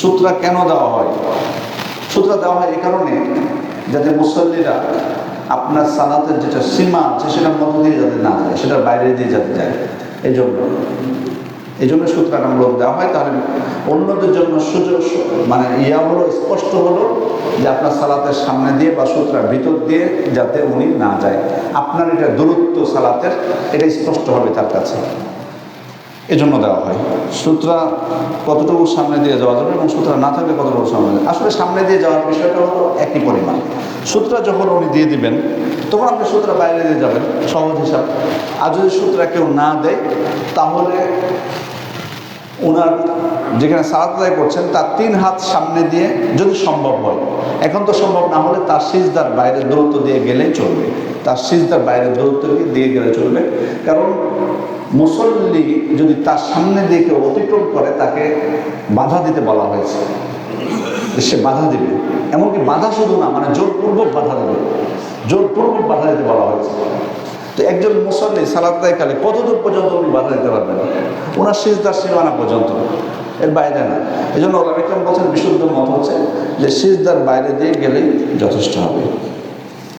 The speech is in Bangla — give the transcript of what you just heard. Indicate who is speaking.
Speaker 1: সূত্রা কেন দেওয়া হয়? সূত্রা দেওয়া হয় এই কারণে যাতে মুসল্লিরা আপনার সালাতের যেটা সীমা আছে সেটার মধ্য দিয়ে যাতে না যায়, সেটার বাইরে দিয়ে যাতে যায়। এই জন্য সূত্রাটা মূলত দেওয়া হয়। তাহলে অন্যদের জন্য সুযোগ মানে হলো, স্পষ্ট হলো যে আপনার সালাতের সামনে দিয়ে বা সূত্রার ভিতর দিয়ে যাতে উনি না যায়, আপনার এটা দূরত্ব সালাতের এটা স্পষ্ট হবে তার কাছে, এজন্য দেওয়া হয়। সূত্রা কতটুকু সামনে দিয়ে যাওয়া যাবে এবং সূত্রা না থাকলে কতটুকু সামনে যাবে, আসলে সামনে দিয়ে যাওয়ার বিষয়টা হলো একই পরিমাণ। সূত্রা যখন উনি দিয়ে দিবেন তখন আপনি সূত্রা বাইরে দিয়ে যাবেন, সহজ হিসাব। আর যদি সূত্রা কেউ না দেয় তাহলে ওনার যেখানে সালাত আদায় করছেন তার 3 হাত সামনে দিয়ে যদি সম্ভব হয়, এখন তো সম্ভব না হলে তার সিজদার বাইরে দূরত্ব দিয়ে গেলেই চলবে, তার সিজদার বাইরে দূরত্ব দিয়ে গেলে চলবে। কারণ মুসল্লি যদি তার সামনে দিয়ে কেউ অতিক্রম করে তাকে বাধা দিতে বলা হয়েছে, সে বাধা দিবে। এমনকি বাধা শুধু না, মানে জোরপূর্বক বাধা দেবে, জোরপূর্বক বাধা দিতে বলা হয়েছে। তো একজন মুসল্লি সালাত আদায়কালে কতদূর পর্যন্ত উনি বাধা দিতে পারবেন? ওনার সিজদার সীমানা পর্যন্ত, এর বাইরে না। এই জন্য ওলামা কেরাম বলছেন বিশুদ্ধ মত হচ্ছে যে সিজদার বাইরে দিয়ে গেলেই যথেষ্ট হবে।